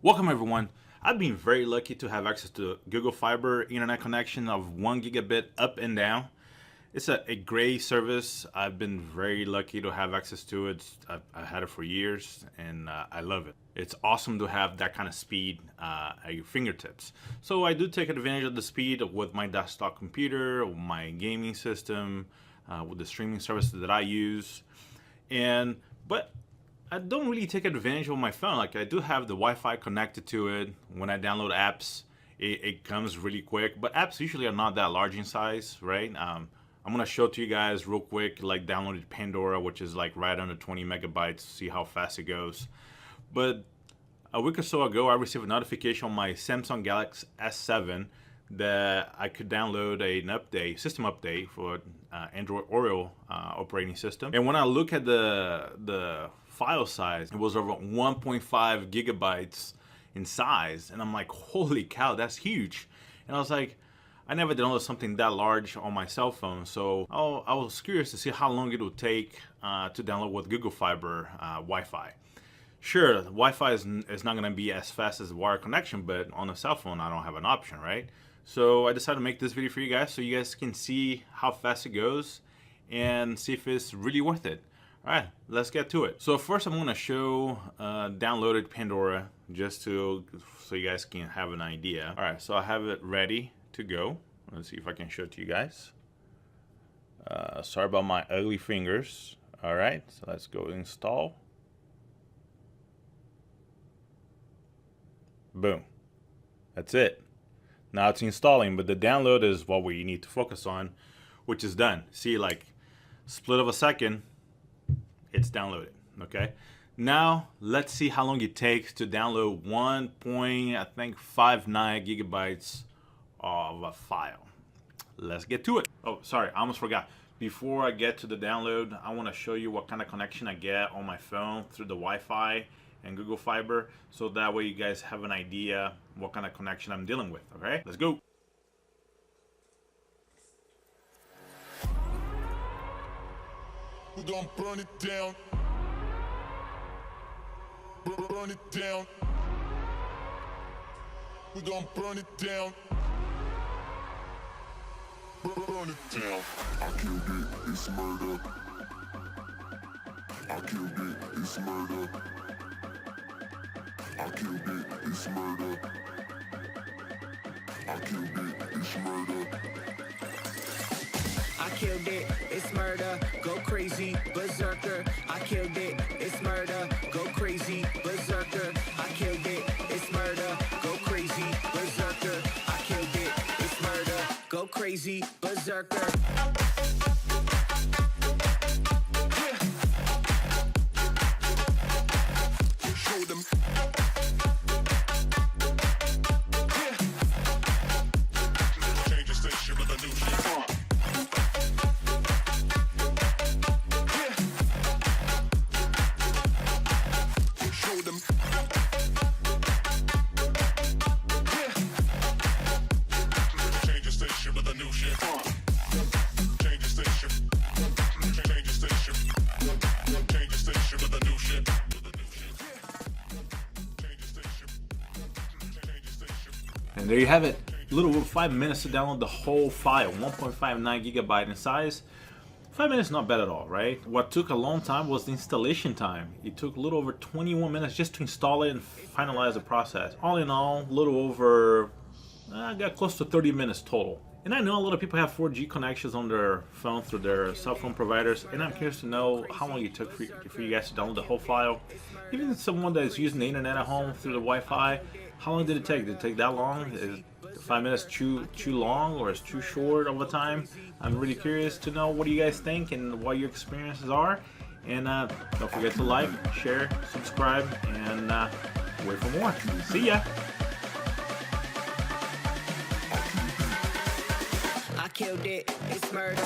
Welcome everyone. I've been very lucky to have access to Google Fiber internet connection of 1 gigabit up and down. It's a great service. I've been very lucky to have access to it. I've had it for years and I love it. It's awesome to have that kind of speed at your fingertips. So I do take advantage of the speed with my desktop computer, my gaming system, with the streaming services that I use. But I don't really take advantage of my phone. Like I do have the Wi-Fi connected to it. When I download apps, it comes really quick. But apps usually are not that large in size, right? I'm gonna show it to you guys real quick. Like downloaded Pandora, which is like right under 20 megabytes. See how fast it goes. But a week or so ago, I received a notification on my Samsung Galaxy S7 that I could download an update, system update for Android Oreo operating system. And when I look at the file size, it was over 1.5 gigabytes in size, and I'm like, holy cow, that's huge. And I was like, I never downloaded something that large on my cell phone, so I was curious to see how long it would take to download with Google Fiber Wi-Fi. Sure, Wi-Fi is not going to be as fast as a wired connection, but on a cell phone, I don't have an option, right? So I decided to make this video for you guys so you guys can see how fast it goes and see if it's really worth it. All right, let's get to it. So first I'm going to show downloaded Pandora just so you guys can have an idea. All right, so I have it ready to go. Let's see if I can show it to you guys. Sorry about my ugly fingers. All right, so let's go install. Boom. That's it. Now it's installing, but the download is what we need to focus on, which is done. See, like split of a second, it's downloaded. Okay. Now let's see how long it takes to download 1.59 gigabytes of a file. Let's get to it. Oh, sorry, I almost forgot. Before I get to the download, I want to show you what kind of connection I get on my phone through the Wi-Fi and Google Fiber, so that way you guys have an idea what kind of connection I'm dealing with. Okay, let's go. We're gonna burn it down. Burn it down. We're gonna burn it down. Burn it down. I killed it, it's murder. I killed it, it's murder. I killed it, it's murder. I killed it, it's murder. I killed it, it's murder, go crazy, berserker. I killed it, it's murder, go crazy, berserker. I killed it, it's murder, go crazy, berserker. I killed it, it's murder, go crazy, berserker. Show them. Change the station with a new shit. Show them. Change the station with a new shit. Change the station. Change the station. Change the station with a new shit. And there you have it. A little over 5 minutes to download the whole file, 1.59 gigabyte in size. 5 minutes not bad at all, right? What took a long time was the installation time. It took a little over 21 minutes just to install it and finalize the process. All in all, a little over, I got close to 30 minutes total. And I know a lot of people have 4G connections on their phone through their cell phone providers, and I'm curious to know how long it took for you guys to download the whole file. Even someone that is using the internet at home through the Wi-Fi, how long did it take? Did it take that long? Is 5 minutes too long, or is too short of a time? I'm really curious to know what you guys think and what your experiences are. And don't forget to like, share, subscribe, and wait for more. See ya! I killed it, it's murder.